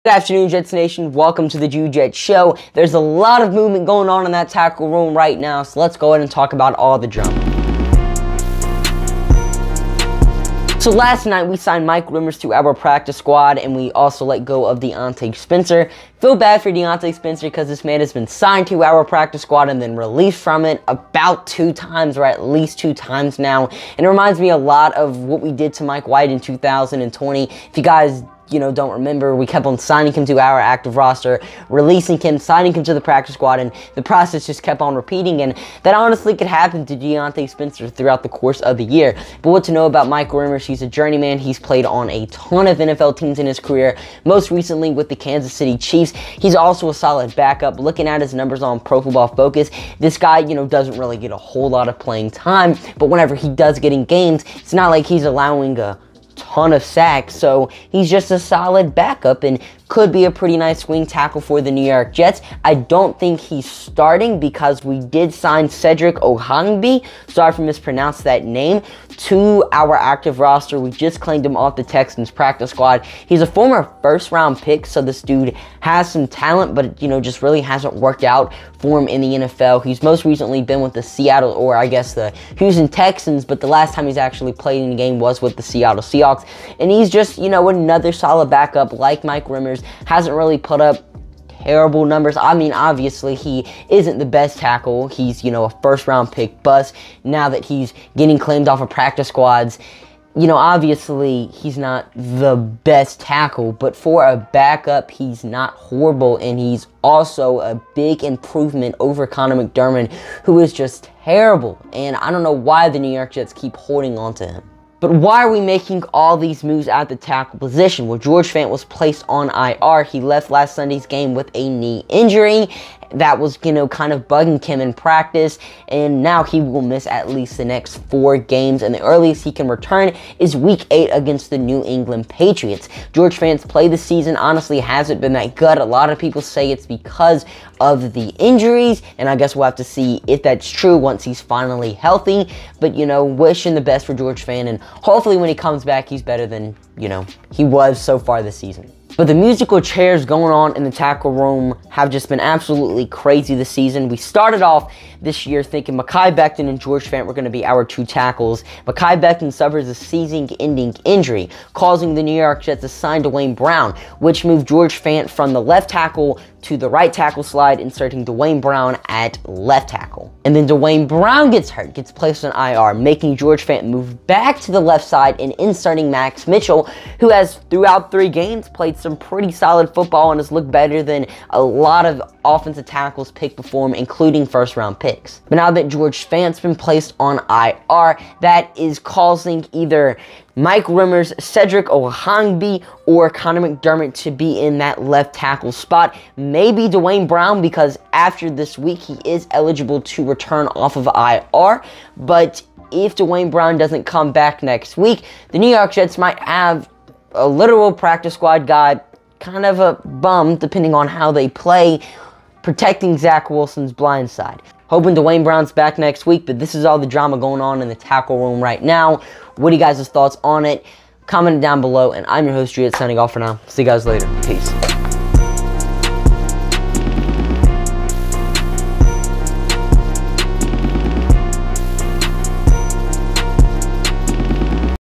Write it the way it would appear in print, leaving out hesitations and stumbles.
Good afternoon, Jets Nation. Welcome to the Jew Jet Show. There's a lot of movement going on in that tackle room right now, so let's go ahead and talk about all the drama. So last night, we signed Mike Rimmers to our practice squad, and we also let go of Deontay Spencer. Feel bad for Deontay Spencer because this man has been signed to our practice squad and then released from it about 2 times, or at least 2 times now. And it reminds me a lot of what we did to Mike White in 2020. If you guys don't remember, we kept on signing him to our active roster, releasing him, signing him to the practice squad, and the process just kept on repeating, and that honestly could happen to Deontay Spencer throughout the course of the year. But what to know about Mike Rimmers? He's a journeyman. He's played on a ton of NFL teams in his career, most recently with the Kansas City Chiefs. He's also a solid backup. Looking at his numbers on Pro Football Focus, this guy, doesn't really get a whole lot of playing time, but whenever he does get in games, it's not like he's allowing a ton of sacks, so he's just a solid backup and could be a pretty nice swing tackle for the New York Jets. I don't think he's starting because we did sign Cedric sorry if I mispronounced that name, to our active roster. We just claimed him off the Texans practice squad. He's a former first-round pick, so this dude has some talent, but just really hasn't worked out for him in the NFL. He's most recently been with the Seattle, or I guess the Houston Texans, but the last time he's actually played in a game was with the Seattle Seahawks, and he's just, another solid backup like Mike Rimmers. Hasn't really put up terrible numbers. I mean, obviously, he isn't the best tackle. He's, a first-round pick bust. Now that he's getting claimed off of practice squads, obviously, he's not the best tackle, but for a backup, he's not horrible, and he's also a big improvement over Connor McDermott, who is just terrible, and I don't know why the New York Jets keep holding on to him. But why are we making all these moves at the tackle position? Well, George Fant was placed on IR. He left last Sunday's game with a knee injury that was, kind of bugging him in practice, and now he will miss at least the next 4 games, and the earliest he can return is Week 8 against the New England Patriots. George Fant's play this season honestly hasn't been that good. A lot of people say it's because of the injuries, and I guess we'll have to see if that's true once he's finally healthy, but, wishing the best for George Fant, and hopefully when he comes back, he's better than, he was so far this season. But the musical chairs going on in the tackle room have just been absolutely crazy this season. We started off this year thinking Mekhi Becton and George Fant were going to be our 2 tackles. Mekhi Becton suffers a season-ending injury, causing the New York Jets to sign Dwayne Brown, which moved George Fant from the left tackle to the right tackle slide, inserting Dwayne Brown at left tackle. And then Dwayne Brown gets hurt, gets placed on IR, making George Fant move back to the left side and inserting Max Mitchell, who has, throughout 3 games, played some pretty solid football and has looked better than a lot of offensive tackles picked before him, including first-round picks. But now that George Fant's been placed on IR, that is causing either Mike Rimmers, Cedric Ohangbi, or Connor McDermott to be in that left tackle spot. Maybe Dwayne Brown, because after this week, he is eligible to return off of IR. But if Dwayne Brown doesn't come back next week, the New York Jets might have a literal practice squad guy, kind of a bum, depending on how they play, protecting Zach Wilson's blind side. Hoping Dwayne Brown's back next week, but this is all the drama going on in the tackle room right now. What are you guys' thoughts on it? Comment down below, and I'm your host, Juliet, signing off for now. See you guys later. Peace.